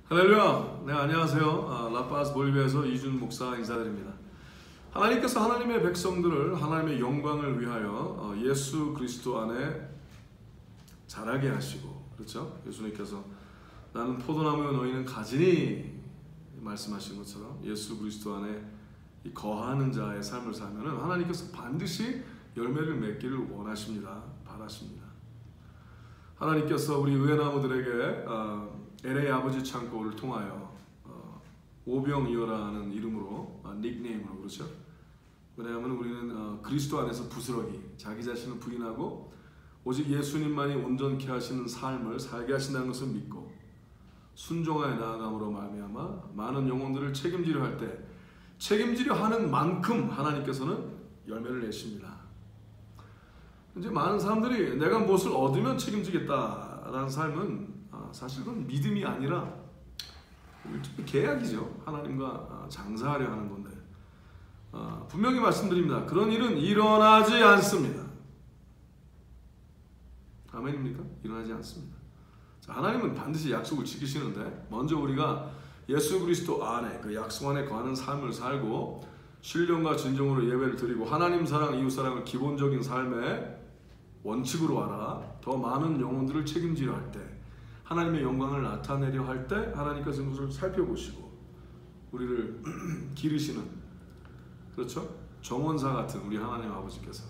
할렐루야. 네, 안녕하세요. 라파스 볼리비아에서 이준 목사 인사드립니다. 하나님께서 하나님의 백성들을 하나님의 영광을 위하여 예수 그리스도 안에 자라게 하시고, 그렇죠? 예수님께서 나는 포도나무요 너희는 가지니 말씀하신 것처럼 예수 그리스도 안에 거하는 자의 삶을 살면은 하나님께서 반드시 열매를 맺기를 원하십니다. 바라십니다. 하나님께서 우리 의회나무들에게 LA 아버지 창고를 통하여 오병이어라는 이름으로 닉네임으로, 그렇죠? 왜냐하면 우리는 그리스도 안에서 부스러기, 자기 자신을 부인하고 오직 예수님만이 온전케 하시는 삶을 살게 하신다는 것을 믿고 순종하여 나아감으로 말미암아 많은 영혼들을 책임지려 할 때 책임지려 하는 만큼 하나님께서는 열매를 내십니다. 이제 많은 사람들이 내가 무엇을 얻으면 책임지겠다라는 삶은 사실 그건 믿음이 아니라 계약이죠. 하나님과 장사하려 하는 건데 분명히 말씀드립니다. 그런 일은 일어나지 않습니다. 아멘입니까? 일어나지 않습니다. 자, 하나님은 반드시 약속을 지키시는데 먼저 우리가 예수 그리스도 안에 그 약속 안에 거하는 삶을 살고 신령과 진정으로 예배를 드리고 하나님 사랑, 이웃 사랑을 기본적인 삶의 원칙으로 알아 더 많은 영혼들을 책임지려 할 때, 하나님의 영광을 나타내려 할 때 하나님께서 그것을 살펴보시고 우리를 기르시는, 그렇죠? 정원사 같은 우리 하나님 아버지께서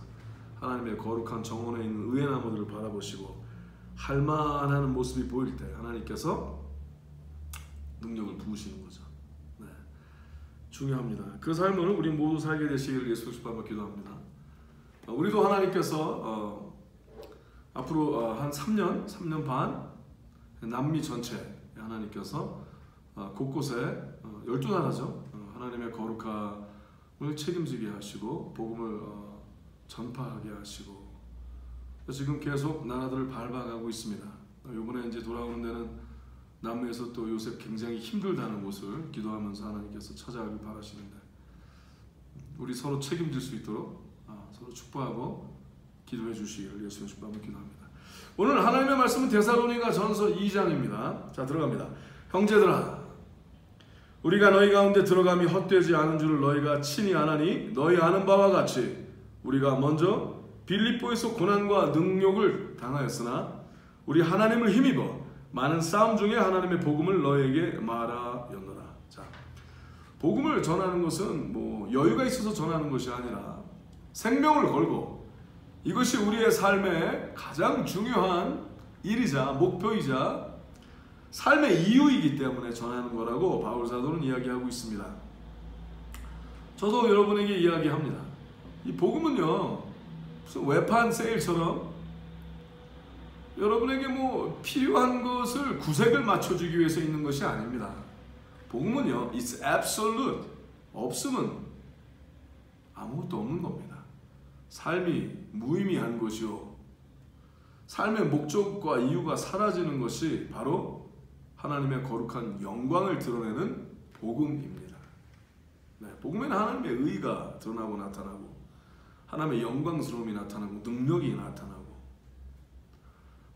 하나님의 거룩한 정원에 있는 의회나무들을 바라보시고 할만한 모습이 보일 때 하나님께서 능력을 부으시는 거죠. 네. 중요합니다. 그 삶을 우리 모두 살게 되시기를 예수 그리스도 이름으로 기도합니다. 우리도 하나님께서 앞으로 한 3년 반 남미 전체 하나님께서 곳곳에 12나라죠. 하나님의 거룩함을 책임지게 하시고 복음을 전파하게 하시고 지금 계속 나라들을 밟아가고 있습니다. 이번에 이제 돌아오는 데는 남미에서 또 요새 굉장히 힘들다는 곳을 기도하면서 하나님께서 찾아가길 바라시는데 우리 서로 책임질 수 있도록 서로 축복하고 기도해 주시기를 예수님 이름으로 기도합니다. 오늘 하나님의 말씀은 데살로니가 전서 2장입니다. 자, 들어갑니다. 형제들아, 우리가 너희 가운데 들어감이 헛되지 않은 줄을 너희가 친히 아나니 너희 아는 바와 같이 우리가 먼저 빌립보에서 고난과 능욕을 당하였으나 우리 하나님을 힘입어 많은 싸움 중에 하나님의 복음을 너희에게 말하였노라. 자, 복음을 전하는 것은 뭐 여유가 있어서 전하는 것이 아니라 생명을 걸고 이것이 우리의 삶의 가장 중요한 일이자 목표이자 삶의 이유이기 때문에 전하는 거라고 바울 사도는 이야기하고 있습니다. 저도 여러분에게 이야기합니다. 이 복음은요, 무슨 외판 세일처럼 여러분에게 뭐 필요한 것을 구색을 맞춰주기 위해서 있는 것이 아닙니다. 복음은요, it's absolute. 없으면 아무것도 없는 겁니다. 삶이 무의미한 것이요, 삶의 목적과 이유가 사라지는 것이 바로 하나님의 거룩한 영광을 드러내는 복음입니다. 네, 복음에는 하나님의 의가 드러나고 나타나고 하나님의 영광스러움이 나타나고 능력이 나타나고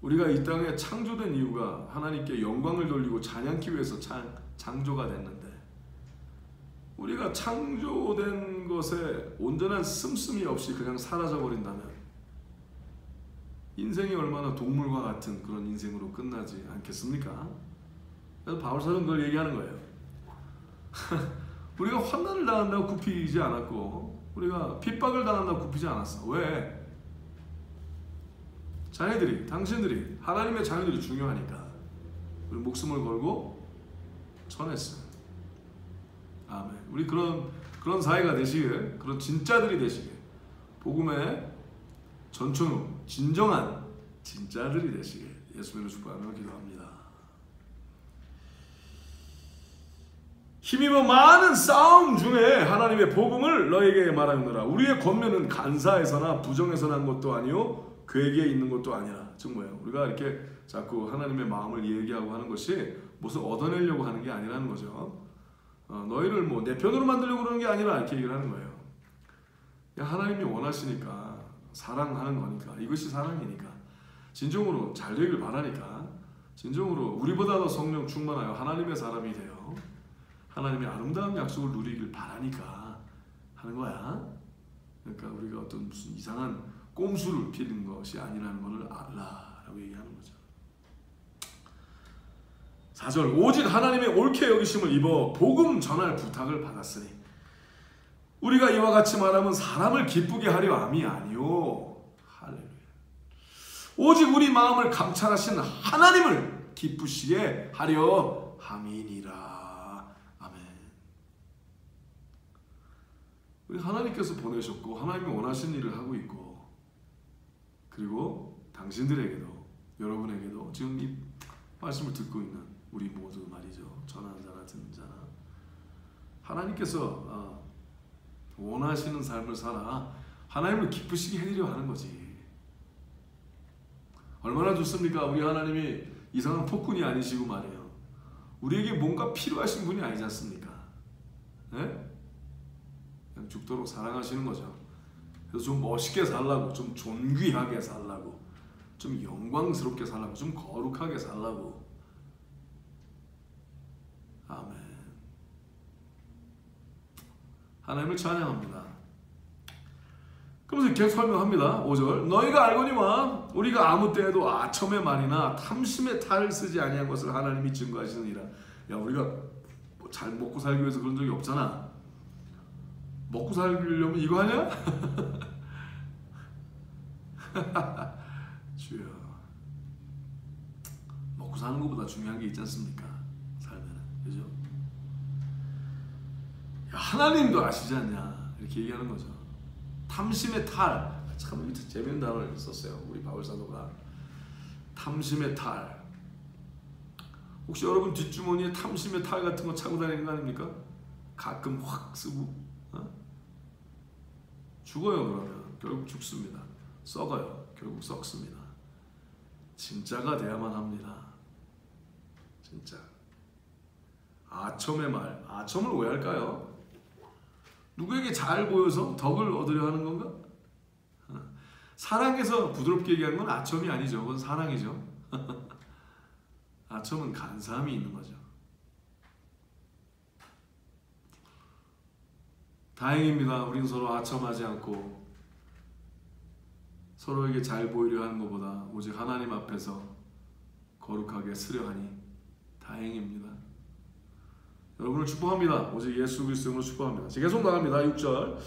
우리가 이 땅에 창조된 이유가 하나님께 영광을 돌리고 찬양하기 위해서 창조가 됐는데 우리가 창조된 것에 온전한 씀씀이 없이 그냥 사라져버린다면 인생이 얼마나 동물과 같은 그런 인생으로 끝나지 않겠습니까? 그래서 바울사도는 그걸 얘기하는 거예요. 우리가 환난을 당한다고 굽히지 않았고 우리가 핍박을 당한다고 굽히지 않았어. 왜? 자녀들이, 당신들이, 하나님의 자녀들이 중요하니까 우리 목숨을 걸고 전했어요. 아멘. 우리 그런 사회가 되시길, 그런 진짜들이 되시길, 복음의 전천후 진정한 진짜들이 되시길 예수님을 축복하며 기도합니다. 힘입어 많은 싸움 중에 하나님의 복음을 너에게 말하노라. 우리의 권면은 간사에서나 부정에서 난 것도 아니요 괴기에 있는 것도 아니라. 즉 뭐예요? 우리가 이렇게 자꾸 하나님의 마음을 얘기하고 하는 것이 무슨 얻어내려고 하는 게 아니라는 거죠. 너희를 뭐 내 편으로 만들려고 그러는 게 아니라 이렇게 얘기를 하는 거예요. 하나님이 원하시니까 사랑하는 거니까, 이것이 사랑이니까 진정으로 잘 되길 바라니까 진정으로 우리보다 더 성령 충만하여 하나님의 사람이 되어 하나님의 아름다운 약속을 누리길 바라니까 하는 거야. 그러니까 우리가 어떤 무슨 이상한 꼼수를 피는 것이 아니라는 것을 알라라고 얘기하는 거죠. 4절 오직 하나님의 옳게 여기심을 입어 복음 전할 부탁을 받았으니 우리가 이와 같이 말하면 사람을 기쁘게 하려 함이 아니요. 할렐루야. 오직 우리 마음을 감찰하신 하나님을 기쁘시게 하려 함이니라. 아멘. 우리 하나님께서 보내셨고 하나님이 원하신 일을 하고 있고 그리고 당신들에게도 여러분에게도 지금 이 말씀을 듣고 있는 우리 모두 말이죠. 전하는 자나 듣는 자나 하나님께서 원하시는 삶을 살아 하나님을 기쁘시게 해드려 하는 거지. 얼마나 좋습니까? 우리 하나님이 이상한 폭군이 아니시고 말이에요. 우리에게 뭔가 필요하신 분이 아니지 않습니까? 네? 그냥 죽도록 사랑하시는 거죠. 그래서 좀 멋있게 살라고, 좀 존귀하게 살라고, 좀 영광스럽게 살라고, 좀 거룩하게 살라고. 아멘. 하나님을 찬양합니다. 그러면서 계속 설명합니다. 5절 너희가 알거니와 우리가 아무 때에도 아첨의 말이나 탐심의 탈을 쓰지 아니한 것을 하나님이 증거하시느니라. 야 우리가 뭐 잘 먹고 살기 위해서 그런 적이 없잖아. 먹고 살려면 이거 하냐? 주여 먹고 사는 것보다 중요한 게 있지 않습니까? 살면은 그죠? 야, 하나님도 아시지 않냐 이렇게 얘기하는 거죠. 탐심의 탈 참 재밌는 단어를 썼어요. 우리 바울 사도가 탐심의 탈. 혹시 여러분 뒷주머니에 탐심의 탈 같은 거 차고 다니는 거 아닙니까? 가끔 확 쓰고 죽어요. 그러면 결국 죽습니다. 썩어요. 결국 썩습니다. 진짜가 돼야만 합니다. 진짜. 아첨의 말. 아첨을 왜 할까요? 누구에게 잘 보여서 덕을 얻으려 하는 건가? 사랑해서 부드럽게 얘기하는 건 아첨이 아니죠. 그건 사랑이죠. 아첨은 간사함이 있는 거죠. 다행입니다. 우린 서로 아첨하지 않고 서로에게 잘 보이려 하는 것보다 오직 하나님 앞에서 거룩하게 쓰려 하니 다행입니다. 여러분을 축복합니다. 오직 예수 그리스도로 축복합니다. 계속 나갑니다. 6절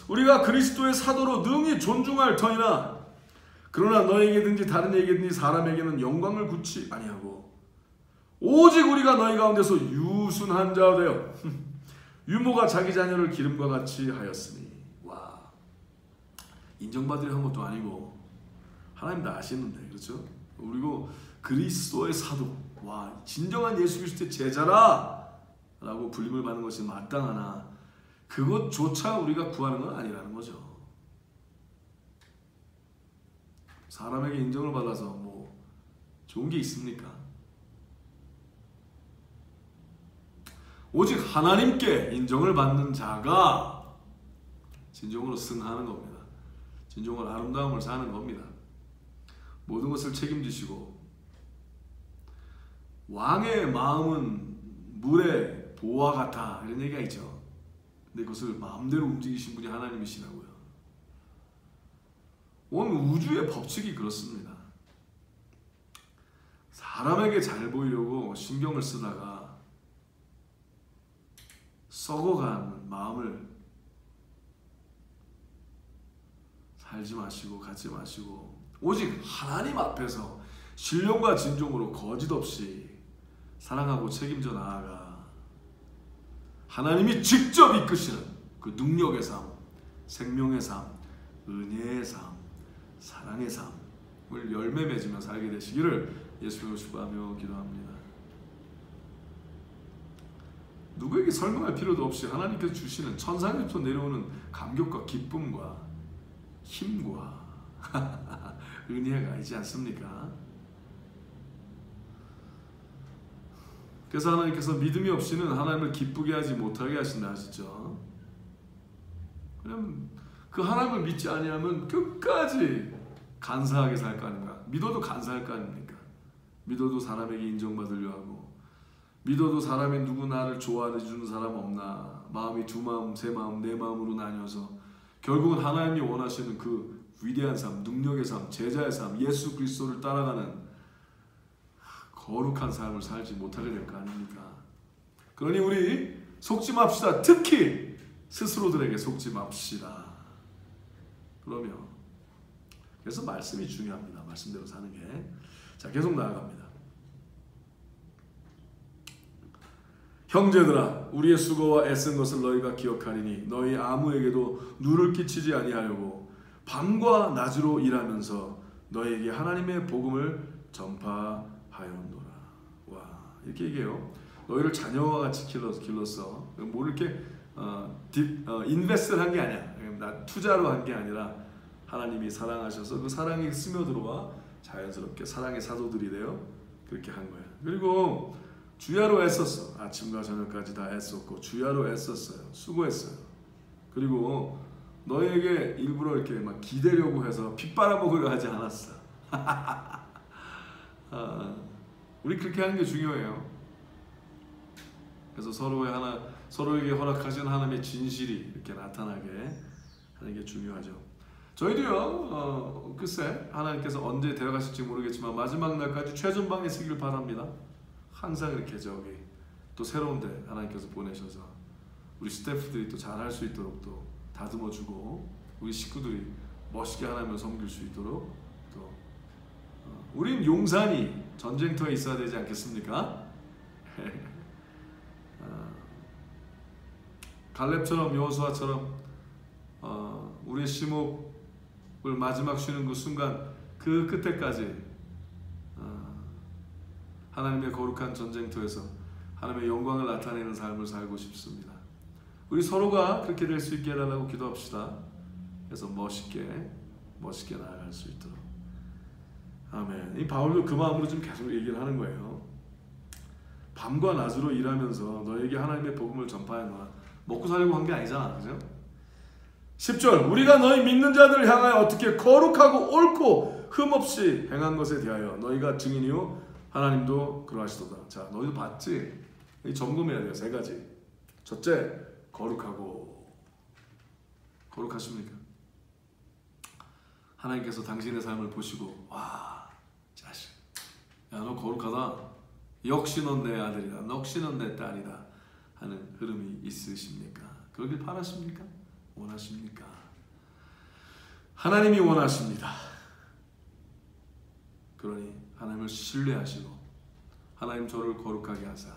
우리가 그리스도의 사도로 능히 존중할 터이나 그러나 너에게든지 다른 에게든지 사람에게는 영광을 굳이 아니하고 오직 우리가 너희 가운데서 유순한 자 되어 유모가 자기 자녀를 기름과 같이 하였으니. 와, 인정받으려 한 것도 아니고 하나님 다 아시는데 그렇죠? 그리고 그리스도의 사도, 와 진정한 예수 그리스도의 제자라 라고 불림을 받는 것이 마땅하나 그것조차 우리가 구하는 건 아니라는 거죠. 사람에게 인정을 받아서 뭐 좋은 게 있습니까? 오직 하나님께 인정을 받는 자가 진정으로 승하는 겁니다. 진정으로 아름다움을 사는 겁니다. 모든 것을 책임지시고 왕의 마음은 물의 보와 같아 이런 얘기가 있죠. 근데 그것을 마음대로 움직이신 분이 하나님이시라고요. 온 우주의 법칙이 그렇습니다. 사람에게 잘 보이려고 신경을 쓰다가 썩어가는 마음을 살지 마시고 갖지 마시고 오직 하나님 앞에서 신령과 진정으로 거짓없이 사랑하고 책임져 나아가 하나님이 직접 이끄시는 그 능력의 삶, 생명의 삶, 은혜의 삶, 사랑의 삶을 열매 맺으며 살게 되시기를 예수님으로 축복하며 기도합니다. 누구에게 설명할 필요도 없이 하나님께서 주시는 천상에서 내려오는 감격과 기쁨과 힘과 은혜가 있지 않습니까? 그래서 하나님께서 믿음이 없이는 하나님을 기쁘게 하지 못하게 하신다 하시죠. 그럼 그 하나님을 믿지 아니하면 끝까지 간사하게 살 거 아닙니까? 믿어도 간사할 거 아닙니까? 믿어도 사람에게 인정받으려 하고, 믿어도 사람이 누구 나를 좋아해 주는 사람 없나, 마음이 두 마음, 세 마음, 네 마음으로 나뉘어서 결국은 하나님이 원하시는 그 위대한 삶, 능력의 삶, 제자의 삶, 예수 그리스도를 따라가는 거룩한 삶을 살지 못하게 될 거 아닙니까? 그러니 우리 속지 맙시다. 특히 스스로들에게 속지 맙시다. 그래서 말씀이 중요합니다. 말씀대로 사는 게. 자, 계속 나아갑니다. 형제들아, 우리의 수고와 애쓴 것을 너희가 기억하리니 너희 아무에게도 누를 끼치지 아니하려고 밤과 낮으로 일하면서 너희에게 하나님의 복음을 전파하였노라. 와, 이렇게 얘기해요. 너희를 자녀와 같이 길렀어. 뭐 이렇게 인베스트를 한 게 아니야. 투자로 한 게 아니라 하나님이 사랑하셔서 그 사랑이 스며들어와 자연스럽게 사랑의 사도들이 되어 그렇게 한 거야. 그리고 주야로 애썼어. 아침과 저녁까지 다 애썼고 주야로 애썼어요. 수고했어요. 그리고 너에게 일부러 이렇게 막 기대려고 해서 피 빨아먹으려 하지 않았어. 우리 그렇게 하는 게 중요해요. 그래서 서로에게 허락하신 하나님의 진실이 이렇게 나타나게 하는 게 중요하죠. 저희도요, 글쎄 하나님께서 언제 데려가실지 모르겠지만 마지막 날까지 최전방에 서길 바랍니다. 항상 이렇게 또 새로운 데 하나님께서 보내셔서 우리 스태프들이 또 잘할 수 있도록 또 다듬어주고 우리 식구들이 멋있게 하나님을 섬길 수 있도록 또 우린 용산이 전쟁터에 있어야 되지 않겠습니까? 갈렙처럼 여호수아처럼 우리의 심호흡을 마지막 쉬는 그 순간 그 끝에까지 하나님의 거룩한 전쟁터에서 하나님의 영광을 나타내는 삶을 살고 싶습니다. 우리 서로가 그렇게 될 수 있게 해달라고 기도합시다. 그래서 멋있게 나아갈 수 있도록. 아멘. 이 바울도 그 마음으로 좀 계속 얘기를 하는 거예요. 밤과 낮으로 일하면서 너에게 하나님의 복음을 전파하노라. 먹고 살려고 한 게 아니잖아, 그죠? 10절, 우리가 너희 믿는 자들을 향하여 어떻게 거룩하고 옳고 흠없이 행한 것에 대하여 너희가 증인이요 하나님도 그러하시도다. 자, 너희도 봤지? 이 점검해야 돼요. 세 가지. 첫째, 거룩하십니까? 하나님께서 당신의 삶을 보시고 와, 자식, 야, 너 거룩하다. 역시 넌 내 아들이다. 역시 넌 내 딸이다 하는 흐름이 있으십니까? 그러길 바라십니까? 원하십니까? 하나님이 원하십니다. 그러니 하나님을 신뢰하시고 하나님 저를 거룩하게 하사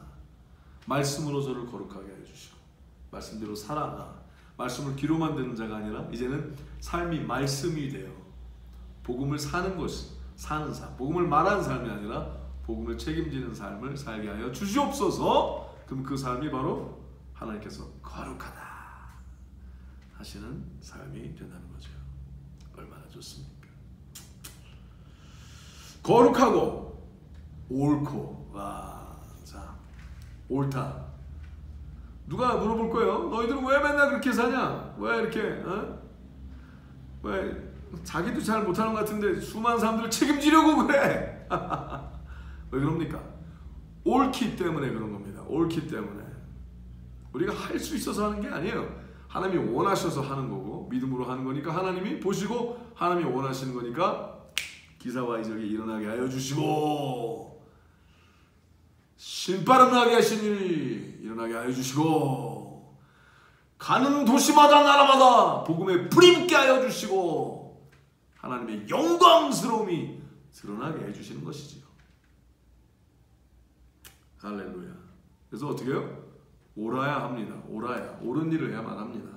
말씀으로 저를 거룩하게 해주시고 말씀대로 살아가 말씀을 귀로만 듣는 자가 아니라 이제는 삶이 말씀이 되어 복음을 사는 것이 사는 삶, 복음을 말하는 삶이 아니라 복음을 책임지는 삶을 살게 하여 주시옵소서. 그럼 그 삶이 바로 하나님께서 거룩하다 하시는 삶이 된다는 거죠. 얼마나 좋습니까? 거룩하고 옳고. 와, 자, 옳다. 누가 물어볼 거예요. 너희들은 왜 맨날 그렇게 사냐? 왜 이렇게 왜 자기도 잘 못하는 것 같은데 수많은 사람들을 책임지려고 그래? 왜 그럽니까? 옳기 때문에 그런 겁니다. 옳기 때문에. 우리가 할 수 있어서 하는 게 아니에요. 하나님이 원하셔서 하는 거고 믿음으로 하는 거니까 하나님이 보시고 하나님이 원하시는 거니까 기사와 이적이 일어나게 하여 주시고 신바람 나게 하시니 일어나게 하여 주시고 가는 도시마다 나라마다 복음의 불이 붙게 하여 주시고 하나님의 영광스러움이 드러나게 해주시는 것이지요. 할렐루야. 그래서 어떻게 해요? 옳아야 합니다. 옳은 일을 해야만 합니다.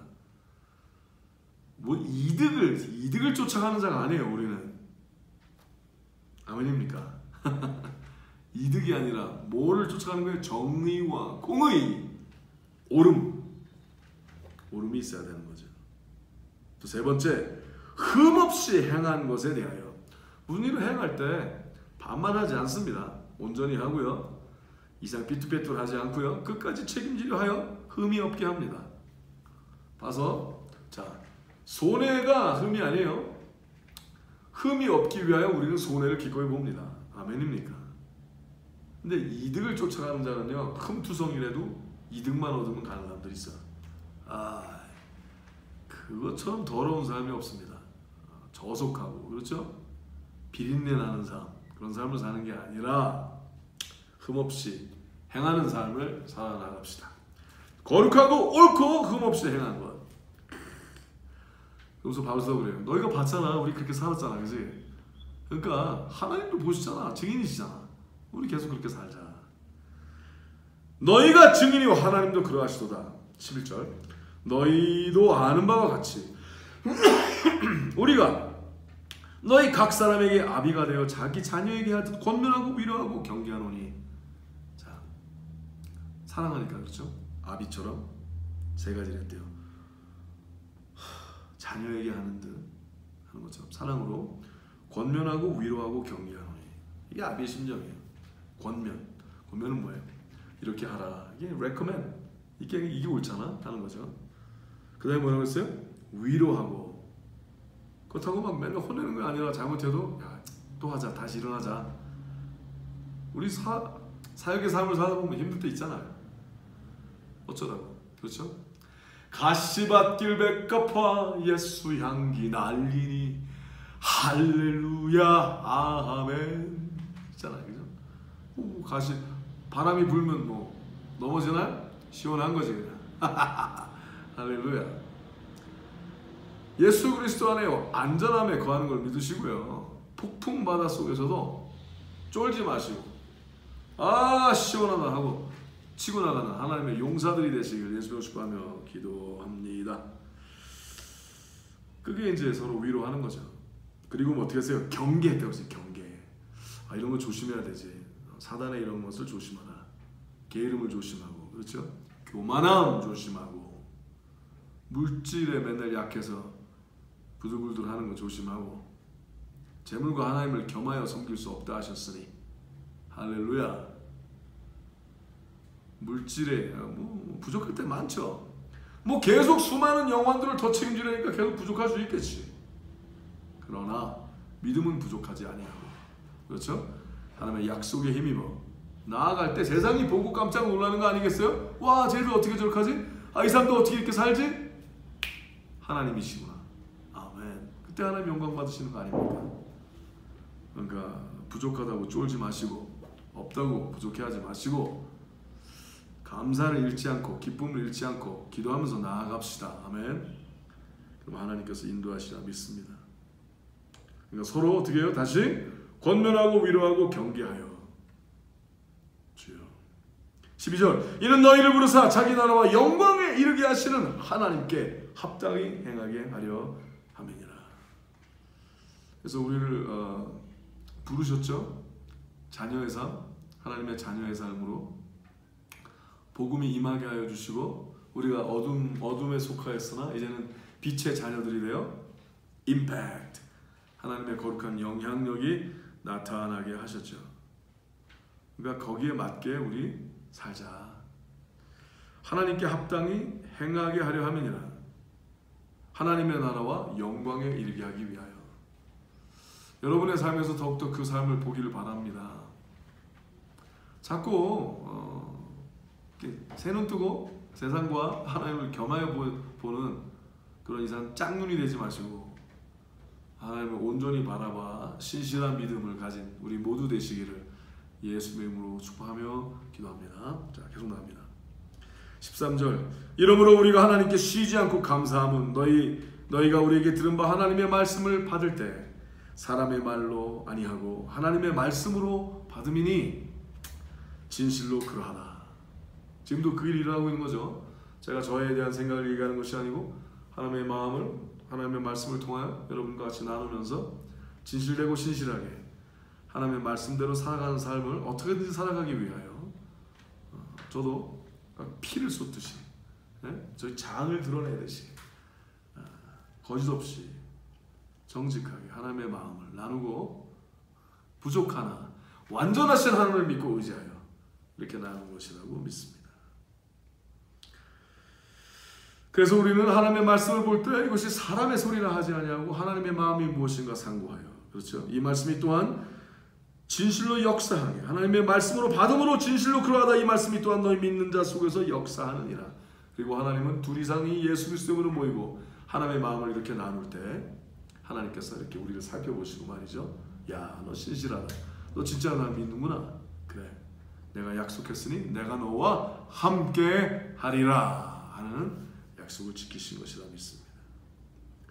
뭐 이득을 쫓아가는 자가 아니에요. 우리는. 아멘입니까? 이득이 아니라 뭐를 쫓아가는 거예요? 정의와 공의, 옳음이 있어야 되는 거죠. 또 세 번째, 흠없이 행한 것에 대하여. 무슨 일을 행할 때 반말하지 않습니다. 온전히 하고요. 이상 삐뚤빼뚤하지 않고요. 끝까지 책임지려 하여 흠이 없게 합니다. 봐서 자, 손해가 흠이 아니에요. 흠이 없기 위하여 우리는 손해를 기꺼이 봅니다. 아멘입니까? 근데 이득을 쫓아가는 자는요, 흠투성이라도 이득만 얻으면 가는 사람들이 있어. 그것처럼 더러운 삶이 없습니다. 저속하고, 그렇죠? 비린내 나는 삶, 그런 삶을 사는 게 아니라 흠없이 행하는 삶을 살아나갑시다. 거룩하고 옳고 흠없이 행하는 것. 그래서 바울도 그래요. 너희가 봤잖아. 우리 그렇게 살았잖아. 그지? 그러니까 하나님도 보시잖아. 증인이시잖아. 우리 계속 그렇게 살자. 너희가 증인이고 하나님도 그러하시도다. 11절. 너희도 아는 바와 같이 우리가 너희 각 사람에게 아비가 되어 자기 자녀에게 하듯 권면하고 위로하고 경계하노니. 자, 사랑하니까 그렇죠? 아비처럼 세 가지를 했대요. 자녀에게 하는 듯 하는 것처럼 사랑으로 권면하고 위로하고 경계하노니. 이게 아비의 심정이에요. 권면은 뭐예요? 이렇게 하라. 이게 recommend. 이게 옳잖아 하는 거죠. 그 다음에 뭐라고 했어요? 위로하고. 그렇다고 막 맨날 혼내는 게 아니라 잘못해도 야, 또 하자. 다시 일어나자. 우리 사역의 삶을 살다 보면 힘들 때 있잖아요. 어쩌다고. 그렇죠? 가시밭길 백합화 예수 향기 날리니 할렐루야 아멘 있잖아요. 그죠? 가시 바람이 불면 뭐 넘어지나요? 시원한 거지 그냥. 할렐루야. 예수 그리스도 안에 안전함에 거하는 걸 믿으시고요. 폭풍 바다 속에서도 쫄지 마시고 시원하다 하고 치고 나가는 하나님의 용사들이 되시길 예수로 축복하며 기도합니다. 그게 이제 서로 위로하는 거죠. 그리고 뭐 어떻게 하세요? 경계했다고 했어요. 경계. 이런 거 조심해야 되지. 사단의 이런 것을 조심하라. 게으름을 조심하고, 그렇죠? 교만함 조심하고, 물질에 맨날 약해서 부들부들하는 거 조심하고, 재물과 하나님을 겸하여 섬길 수 없다 하셨으니 할렐루야. 물질에 뭐 부족할 때 많죠. 뭐 계속 수많은 영혼들을 더 책임지려니까 계속 부족할 수 있겠지. 그러나 믿음은 부족하지 아니하고, 그렇죠? 하나님의 약속에 힘입어 나아갈 때 세상이 보고 깜짝 놀라는 거 아니겠어요? 와, 쟤들 어떻게 저렇게 하지? 이 사람도 어떻게 이렇게 살지? 하나님이시구나. 아멘. 그때 하나님 영광 받으시는 거 아닙니까? 그러니까 부족하다고 쫄지 마시고, 없다고 부족해하지 마시고, 감사를 잃지 않고 기쁨을 잃지 않고 기도하면서 나아갑시다. 아멘. 그럼 하나님께서 인도하시라 믿습니다. 그러니까 서로 어떻게 해요? 다시 권면하고 위로하고 경계하여 주여. 12절. 이는 너희를 부르사 자기 나라와 영광에 이르게 하시는 하나님께 합당히 행하게 하려 함이니라. 그래서 우리를 부르셨죠. 자녀의 삶, 하나님의 자녀의 삶으로 복음이 임하게 하여 주시고, 우리가 어둠에 속하였으나 이제는 빛의 자녀들이 되어 임팩트, 하나님의 거룩한 영향력이 나타나게 하셨죠. 그러니까 거기에 맞게 우리 살자. 하나님께 합당히 행하게 하려 함이니라. 하나님의 나라와 영광에 이르게 하기 위하여. 여러분의 삶에서 더욱더 그 삶을 보기를 바랍니다. 자꾸 새 눈 뜨고 세상과 하나님을 겸하여 보는 그런 이상 짝눈이 되지 마시고 하나님을 온전히 바라봐 신실한 믿음을 가진 우리 모두 되시기를 예수의 이름으로 축복하며 기도합니다. 자, 계속 나갑니다. 13절. 이러므로 우리가 하나님께 쉬지 않고 감사함은 너희가 우리에게 들은 바 하나님의 말씀을 받을 때 사람의 말로 아니하고 하나님의 말씀으로 받음이니 진실로 그러하다. 지금도 그 일을 하고 있는 거죠. 제가 저에 대한 생각을 얘기하는 것이 아니고 하나님의 마음을, 하나님의 말씀을 통하여 여러분과 같이 나누면서 진실되고 신실하게 하나님의 말씀대로 살아가는 삶을 어떻게든지 살아가기 위하여 저도 피를 쏟듯이 저희 장을 드러내듯이 거짓 없이 정직하게 하나님의 마음을 나누고 부족하나 완전하신 하나님을 믿고 의지하여 이렇게 나누는 것이라고 믿습니다. 그래서 우리는 하나님의 말씀을 볼 때 이것이 사람의 소리라 하지 아니하고 하나님의 마음이 무엇인가 상고하여, 그렇죠? 이 말씀이 또한 진실로 역사하게 하나님의 말씀으로 받음으로 진실로 그러하다 이 말씀이 또한 너희 믿는 자 속에서 역사하느니라. 그리고 하나님은 둘 이상이 예수 그리스도로 모이고 하나님의 마음을 이렇게 나눌 때 하나님께서 이렇게 우리를 살펴보시고 말이죠. 야, 너 신실하다. 너 진짜 나 믿는구나. 그래, 내가 약속했으니 내가 너와 함께 하리라 하는 약속을 지키신 것이라 믿습니다.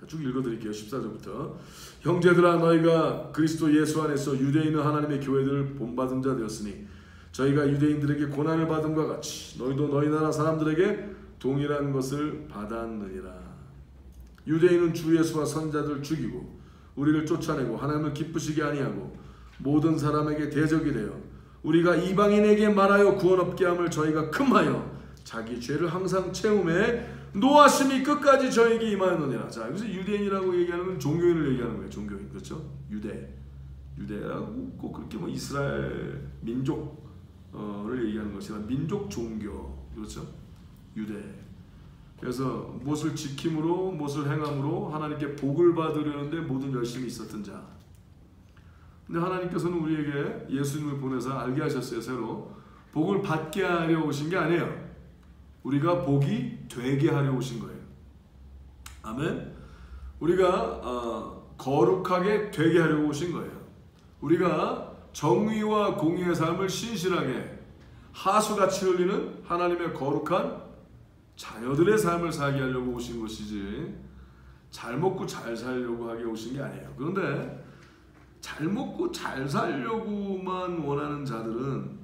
쭉 읽어드릴게요. 14절부터 형제들아 너희가 그리스도 예수 안에서 유대인은 하나님의 교회들을 본받은 자 되었으니 저희가 유대인들에게 고난을 받음과 같이 너희도 너희 나라 사람들에게 동일한 것을 받았느니라. 유대인은 주 예수와 선자들 죽이고 우리를 쫓아내고 하나님을 기쁘시게 아니하고 모든 사람에게 대적이 되어 우리가 이방인에게 말하여 구원 없게 함을 저희가 금하여 자기 죄를 항상 채움에 노하심이 끝까지 저에게 임하였느니라. 자, 여기서 유대인이라고 얘기하는 건 종교인을 얘기하는 거예요. 종교인, 그렇죠? 유대라고 꼭 그렇게 뭐 이스라엘 민족을 얘기하는 것이 아니라 민족 종교, 그렇죠? 유대. 그래서 무엇을 지킴으로 무엇을 행함으로 하나님께 복을 받으려는데 모든 열심히 있었던 자. 근데 하나님께서는 우리에게 예수님을 보내서 알게 하셨어요. 새로 복을 받게 하려 오신 게 아니에요. 우리가 복이 되게 하려 오신 거예요. 아멘. 우리가 거룩하게 되게 하려고 오신 거예요. 우리가 정의와 공의의 삶을 신실하게 하수같이 흘리는 하나님의 거룩한 자녀들의 삶을 살게 하려고 오신 것이지 잘 먹고 잘 살려고 하게 오신 게 아니에요. 그런데 잘 먹고 잘 살려고만 원하는 자들은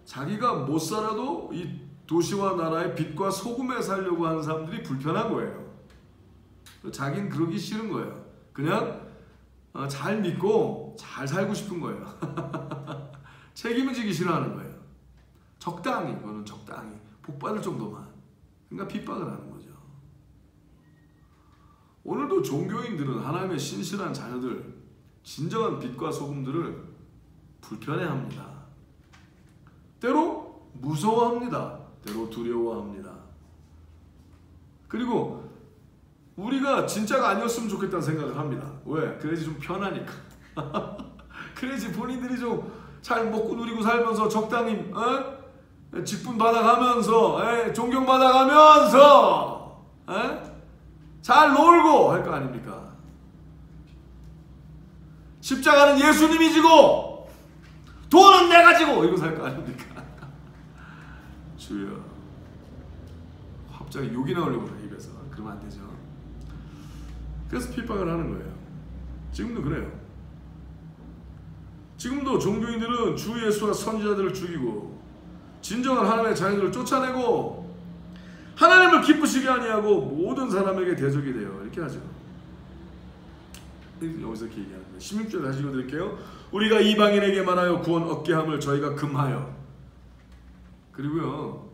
자기가 못 살아도 이 도시와 나라의 빛과 소금에 살려고 하는 사람들이 불편한 거예요. 자기는 그러기 싫은 거예요. 그냥 잘 믿고 잘 살고 싶은 거예요. 책임을 지기 싫어하는 거예요. 적당히, 그거는 적당히 복받을 정도만. 그러니까 핍박을 하는 거죠. 오늘도 종교인들은 하나님의 신실한 자녀들, 진정한 빛과 소금들을 불편해합니다. 때로 무서워합니다. 때로 두려워합니다. 그리고 우리가 진짜가 아니었으면 좋겠다는 생각을 합니다. 왜? 그래야지 좀 편하니까. 그래야지 본인들이 좀 잘 먹고 누리고 살면서 적당히 직분 받아가면서 존경받아가면서 잘 놀고 할 거 아닙니까? 십자가는 예수님이 지고 돈은 내가 지고 이거 살 거 아닙니까? 주여, 갑자기 욕이 나오려고 그래 입에서. 그러면 안 되죠. 그래서 핍박을 하는 거예요. 지금도 그래요. 지금도 종교인들은 주 예수와 선지자들을 죽이고 진정한 하나님의 자녀들을 쫓아내고 하나님을 기쁘시게 아니하고 모든 사람에게 대적이 돼요. 이렇게 하죠. 여기서 이렇게 얘기하는 거예요. 16절 다시 읽어드릴게요. 우리가 이방인에게 말하여 구원 얻게 함을 저희가 금하여. 그리고요,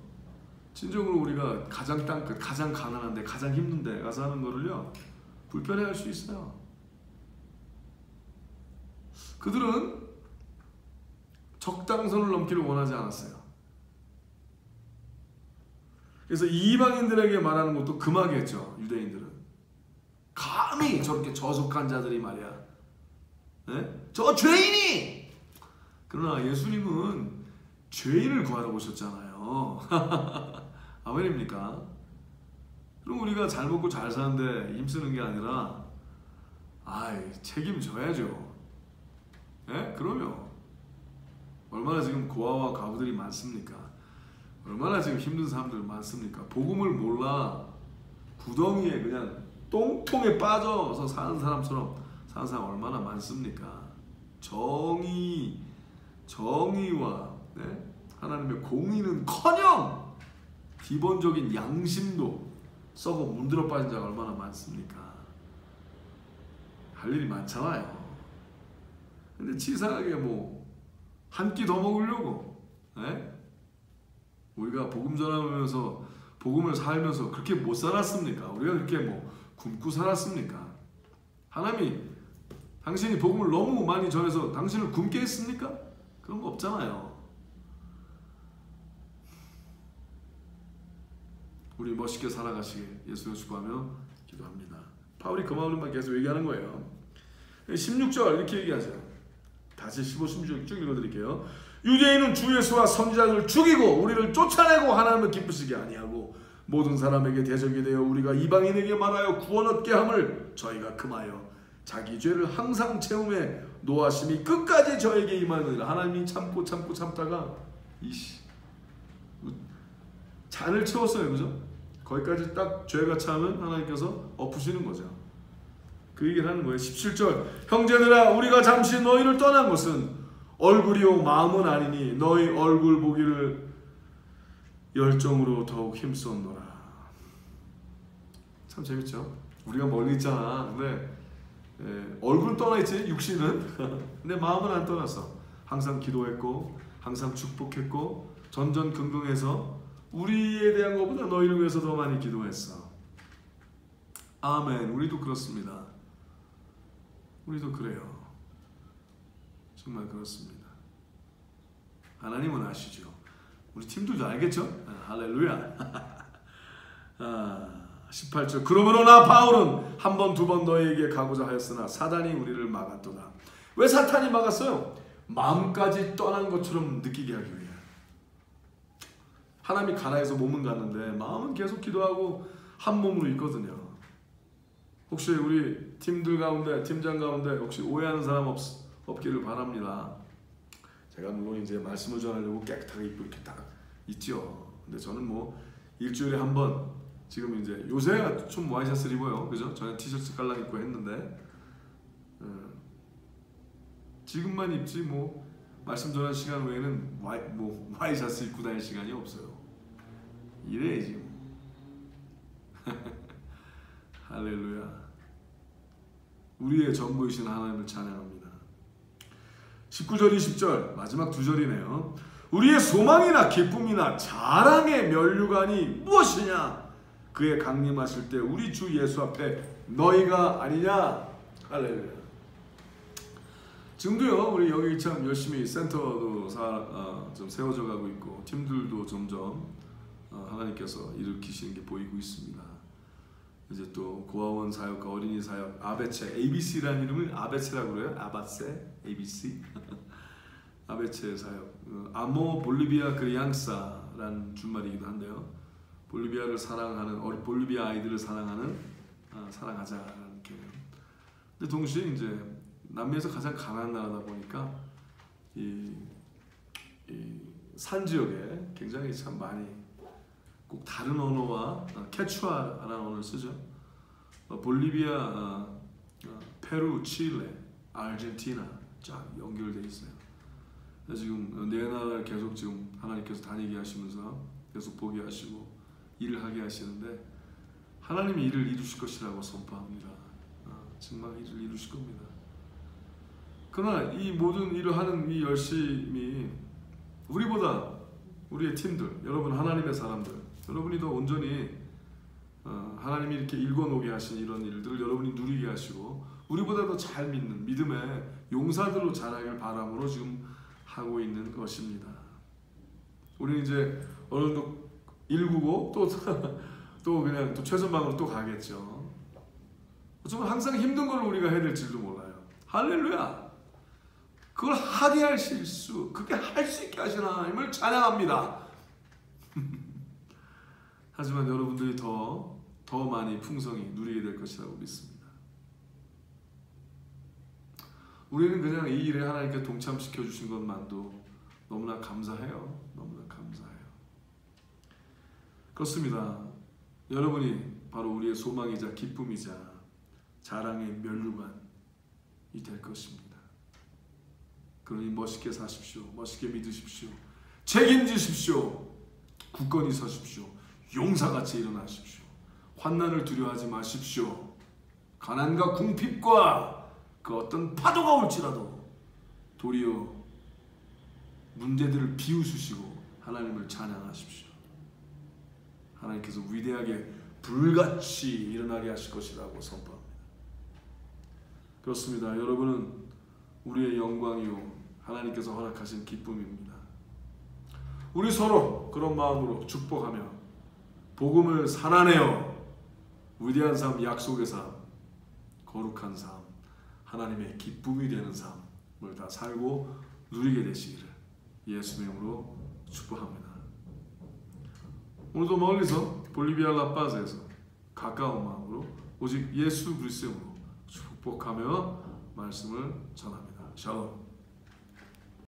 진정으로 우리가 가장 땅끝, 가장 가난한데, 가장 힘든데 가서 하는 거를요 불편해할 수 있어요. 그들은 적당선을 넘기를 원하지 않았어요. 그래서 이방인들에게 말하는 것도 금하게 했죠. 유대인들은 감히 저렇게 저속한 자들이 말이야, 저 죄인이. 그러나 예수님은 죄인을 구하러 오셨잖아요. 아멘입니까? 그럼 우리가 잘 먹고 잘 사는데 힘쓰는 게 아니라 책임져야죠. 그러면 얼마나 지금 고아와 과부들이 많습니까? 얼마나 지금 힘든 사람들 많습니까? 복음을 몰라 구덩이에 그냥 똥통에 빠져서 사는 사람처럼 사는 사람 얼마나 많습니까? 정의와 하나님의 공의는커녕 기본적인 양심도 썩어 문드러 빠진 자가 얼마나 많습니까? 할 일이 많잖아요. 근데 치사하게 한 끼 더 먹으려고 우리가 복음 전하면서 복음을 살면서 그렇게 못 살았습니까? 우리가 그렇게 굶고 살았습니까? 하나님이 당신이 복음을 너무 많이 전해서 당신을 굶게 했습니까? 그런 거 없잖아요. 우리 멋있게 살아가시길 예수를 축복하며 기도합니다. 바울이 그 마음만 계속 얘기하는 거예요. 16절 이렇게 얘기하죠. 다시 15, 16 쭉 읽어드릴게요. 유대인은 주 예수와 선지자를 죽이고 우리를 쫓아내고 하나님을 기쁘시게 아니하고 모든 사람에게 대적이 되어 우리가 이방인에게 말하여 구원 얻게 함을 저희가 금하여 자기 죄를 항상 채움에 노하심이 끝까지 저에게 임하느니라. 하나님이 참다가 잔을 채웠어요. 그죠? 거기까지 딱 죄가 차면 하나님께서 엎으시는 거죠. 그 얘기를 하는 거예요. 17절 형제들아 우리가 잠시 너희를 떠난 것은 얼굴이요 마음은 아니니 너희 얼굴 보기를 열정으로 더욱 힘썼노라. 참 재밌죠? 우리가 멀리 있잖아. 근데 얼굴은 떠나있지 육신은. 근데 마음은 안 떠났어. 항상 기도했고 항상 축복했고 전전긍긍해서 우리에 대한 것보다 너희를 위해서 더 많이 기도했어. 아멘. 우리도 그렇습니다. 우리도 그래요. 정말 그렇습니다. 하나님은 아시죠. 우리 팀들도 알겠죠? 할렐루야. 18절 그러므로 나 바울은 한 번 두 번 너희에게 가고자 하였으나 사단이 우리를 막았도다. 왜 사탄이 막았어요? 마음까지 떠난 것처럼 느끼게 하기 위해. 하나님이 가나에서 몸은 갔는데 마음은 계속 기도하고 한 몸으로 있거든요. 혹시 우리 팀들 가운데 팀장 가운데 혹시 오해하는 사람 없기를 바랍니다. 제가 물론 이제 말씀을 전하려고 깨끗하게 입고 이렇게 딱 있죠. 근데 저는 뭐 일주일에 한 번 지금 이제 요새 좀 와이셔츠를 입어요. 그죠? 저는 티셔츠 깔랑 입고 했는데 지금만 입지 뭐 말씀 전하는 시간 외에는 와이셔츠 입고 다닐 시간이 없어요. 이래 지금. 할렐루야. 우리의 전부이신 하나님을 찬양합니다. 19절 20절 마지막 두 절이네요. 우리의 소망이나 기쁨이나 자랑의 면류관이 무엇이냐? 그의 강림하실 때 우리 주 예수 앞에 너희가 아니냐? 할렐루야. 지금도요 우리 여기 참 열심히 센터도 좀 세워져 가고 있고 팀들도 점점 하나님께서 일으키시는 게 보이고 있습니다. 이제 또 고아원 사역과 어린이 사역 아베체 ABC라는 이름을 아베체라고 그래요. 아바세 ABC 아베체 사역 아모 볼리비아 그리앙사라는 준말이기도 한데요. 볼리비아를 사랑하는 볼리비아 아이들을 사랑하는 사랑하자라는 개념. 근데 동시에 이제 남미에서 가장 강한 나라다 보니까 이 산 지역에 굉장히 참 많이 꼭 다른 언어와 케추아라는 언어를 쓰죠. 볼리비아, 페루, 칠레, 아르헨티나 쫙 연결돼 있어요. 지금 네 나라를 계속 지금 하나님께서 다니게 하시면서 계속 보게 하시고 일을 하게 하시는데 하나님이 일을 이루실 것이라고 선포합니다. 정말 일을 이루실 겁니다. 그러나 이 모든 일을 하는 이 열심이 우리보다 우리의 팀들, 여러분 하나님의 사람들, 여러분이 더 온전히 하나님이 이렇게 일궈놓게 하신 이런 일들을 여러분이 누리게 하시고 우리보다 더 잘 믿는 믿음의 용사들로 자라길 바람으로 지금 하고 있는 것입니다. 우리는 이제 어느 정도 일구고 또 그냥 또 최선방으로 또 가겠죠. 어쩌면 항상 힘든 걸 우리가 해야 될지도 몰라요. 할렐루야. 그걸 하게 하실 그렇게 할 수 있게 하시는 하나님을 찬양합니다. 하지만 여러분들이 더 많이 풍성히 누리게 될 것이라고 믿습니다. 우리는 그냥 이 일에 하나님께 동참시켜 주신 것만도 너무나 감사해요. 너무나 감사해요. 그렇습니다. 여러분이 바로 우리의 소망이자 기쁨이자 자랑의 면류관이 될 것입니다. 그러니 멋있게 사십시오. 멋있게 믿으십시오. 책임지십시오. 굳건히 서십시오. 용사같이 일어나십시오. 환난을 두려워하지 마십시오. 가난과 궁핍과 그 어떤 파도가 올지라도 도리어 문제들을 비웃으시고 하나님을 찬양하십시오. 하나님께서 위대하게 불같이 일어나게 하실 것이라고 선포합니다. 그렇습니다. 여러분은 우리의 영광이요 하나님께서 허락하신 기쁨입니다. 우리 서로 그런 마음으로 축복하며 복음을 살아내어 위대한 삶, 약속의 삶, 거룩한 삶, 하나님의 기쁨이 되는 삶 다 살고 누리게 되시기를 예수의 이름으로 축복합니다. 오늘도 멀리서 볼리비아 라파즈에서 가까운 마음으로 오직 예수 그리스도의 이름으로 축복하며 말씀을 전합니다. 샬롬.